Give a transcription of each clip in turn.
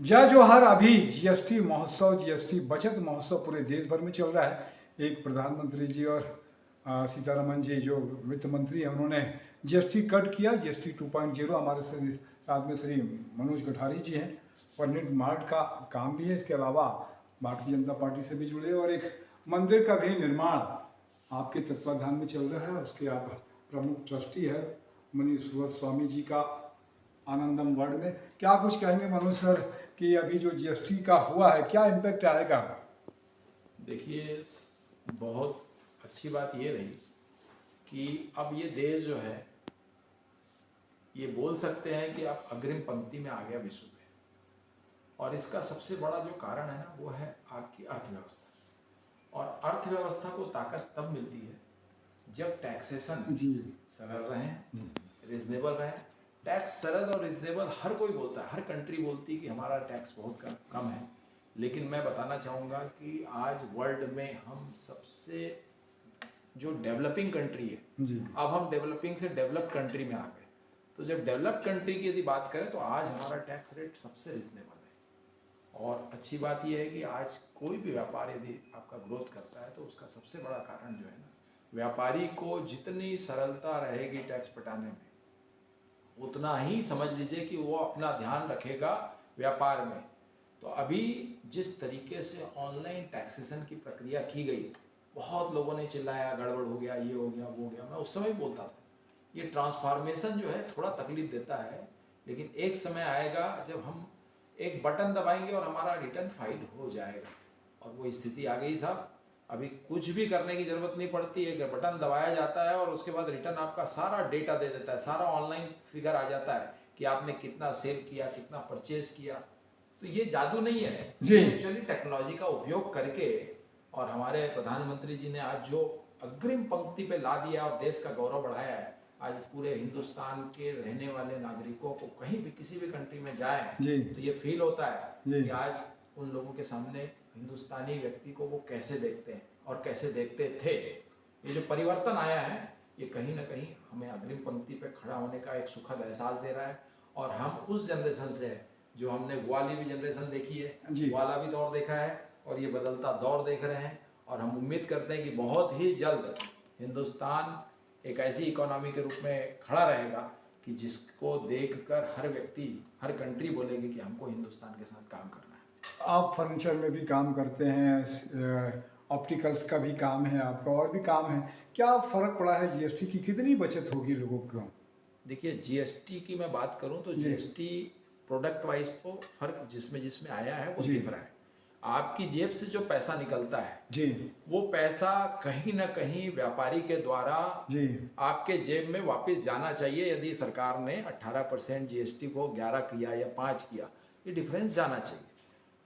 जय जोहार। अभी जीएसटी महोत्सव, जीएसटी बचत महोत्सव पूरे देश भर में चल रहा है। एक प्रधानमंत्री जी और सीतारमन जी जो वित्त मंत्री हैं, उन्होंने जीएसटी कट किया, जीएसटी 2.0। हमारे साथ में श्री मनोज कठारी जी हैं। परमिट मार्ट का काम भी है, इसके अलावा भारतीय जनता पार्टी से भी जुड़े, और एक मंदिर का भी निर्माण आपके तत्वाधान में चल रहा है। उसके आप प्रमुख ट्रस्टी है मनीष स्वामी जी का आनंदम वर्ड में। क्या कुछ कहेंगे मनोज सर कि अभी जो जीएसटी का हुआ है, क्या इम्पैक्ट आएगा? देखिए, बहुत अच्छी बात ये रही कि अब ये देश जो है, ये बोल सकते हैं कि अब अग्रिम पंक्ति में आ गया विश्व में। और इसका सबसे बड़ा जो कारण है ना, वो है आपकी अर्थव्यवस्था। और अर्थव्यवस्था को ताकत तब मिलती है जब टैक्सेशन सरल रहे, रिजनेबल रहे। टैक्स सरल और रिजनेबल हर कोई बोलता है, हर कंट्री बोलती है कि हमारा टैक्स बहुत कम है। लेकिन मैं बताना चाहूँगा कि आज वर्ल्ड में हम सबसे जो डेवलपिंग कंट्री है, अब हम डेवलपिंग से डेवलप्ड कंट्री में आ गए। तो जब डेवलप्ड कंट्री की यदि बात करें तो आज हमारा टैक्स रेट सबसे रिजनेबल है। और अच्छी बात यह है कि आज कोई भी व्यापार यदि आपका ग्रोथ करता है तो उसका सबसे बड़ा कारण जो है ना, व्यापारी को जितनी सरलता रहेगी टैक्स पटाने में, उतना ही समझ लीजिए कि वो अपना ध्यान रखेगा व्यापार में। तो अभी जिस तरीके से ऑनलाइन टैक्सेशन की प्रक्रिया की गई, बहुत लोगों ने चिल्लाया गड़बड़ हो गया, ये हो गया, वो हो गया। मैं उस समय बोलता था ये ट्रांसफॉर्मेशन जो है थोड़ा तकलीफ देता है, लेकिन एक समय आएगा जब हम एक बटन दबाएंगे और हमारा रिटर्न फाइल हो जाएगा। और वो स्थिति आ गई साहब। अभी कुछ भी करने की ज़रूरत नहीं पड़ती, एक बटन दबाया जाता है और उसके बाद रिटर्न आपका सारा डेटा दे देता है, सारा ऑनलाइन फिगर आ जाता है कि आपने कितना सेल किया, कितना परचेज किया। तो ये जादू नहीं है, ये एक्चुअली टेक्नोलॉजी का उपयोग करके। और हमारे प्रधानमंत्री जी ने आज जो अग्रिम पंक्ति पे ला दिया और देश का गौरव बढ़ाया है। आज पूरे हिंदुस्तान के रहने वाले नागरिकों को कहीं भी किसी भी कंट्री में जाएं तो ये फील होता है कि आज उन लोगों के सामने हिंदुस्तानी व्यक्ति को वो कैसे देखते हैं और कैसे देखते थे। ये जो परिवर्तन आया है, ये कहीं ना कहीं हमें अग्रिम पंक्ति पे खड़ा होने का एक सुखद एहसास दे रहा है। और हम उस जनरेशन से हैं जो हमने वाली भी जनरेशन देखी है, वाला भी दौर देखा है और ये बदलता दौर देख रहे हैं। और हम उम्मीद करते हैं कि बहुत ही जल्द हिंदुस्तान एक ऐसी इकोनॉमी के रूप में खड़ा रहेगा कि जिसको देखकर हर व्यक्ति, हर कंट्री बोलेगी कि हमको हिंदुस्तान के साथ काम करना है। आप फर्नीचर में भी काम करते हैं, ऑप्टिकल्स का भी काम है आपका, और भी काम है। क्या फ़र्क पड़ा है जीएसटी की? कितनी बचत होगी लोगों को? देखिए, जीएसटी की मैं बात करूं तो जीएसटी प्रोडक्ट वाइज तो फर्क जिसमें आया है वो दिख रहा है। आपकी जेब से जो पैसा निकलता है वो पैसा कहीं ना कहीं व्यापारी के द्वारा आपके जेब में वापस जाना चाहिए। यदि सरकार ने 18% जीएसटी को 11 किया या 5 किया, ये डिफरेंस जाना चाहिए।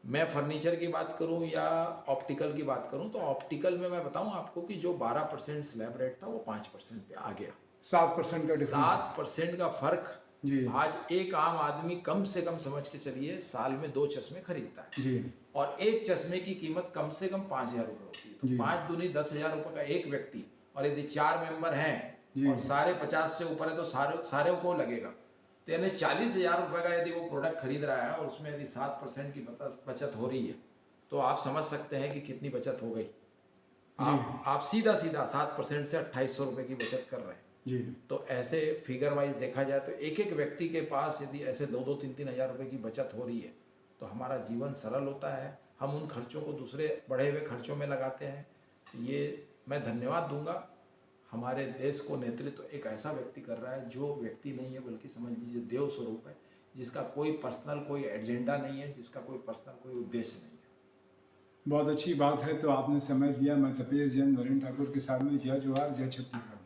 मैं फर्नीचर की बात करूं या ऑप्टिकल की बात करूं तो ऑप्टिकल में मैं बताऊं आपको कि जो 12% स्लैब रेट था वो 5% पे आ गया। 7% का डिफरेंस, 7% का फर्क। आज एक आम आदमी कम से कम समझ के चलिए साल में 2 चश्मे खरीदता है और एक चश्मे की कीमत कम से कम 5,000 रुपये होती है। तो 5 दूनी 10,000 रुपये का एक व्यक्ति, और यदि 4 मेंबर हैं और सारे 50 से ऊपर है तो सारे को लगेगा। तो यानी 40,000 रुपये का यदि वो प्रोडक्ट खरीद रहा है और उसमें यदि 7% की बचत हो रही है तो आप समझ सकते हैं कि कितनी बचत हो गई। आप सीधा 7% से 2,800 रुपये की बचत कर रहे हैं। तो ऐसे फिगर वाइज देखा जाए तो एक एक व्यक्ति के पास यदि ऐसे 2-2, 3-3 हज़ार रुपये की बचत हो रही है तो हमारा जीवन सरल होता है। हम उन खर्चों को दूसरे बढ़े हुए खर्चों में लगाते हैं। ये मैं धन्यवाद दूंगा। हमारे देश को नेतृत्व एक ऐसा व्यक्ति कर रहा है जो व्यक्ति नहीं है बल्कि समझ लीजिए देव स्वरूप है, जिसका कोई पर्सनल कोई एजेंडा नहीं है, जिसका कोई पर्सनल कोई उद्देश्य नहीं है। बहुत अच्छी बात है। तो आपने समय दिया। मैं तपेश जैन, नरेंद्र ठाकुर के साथ में जय जोहार, जय छत्तीसगढ़।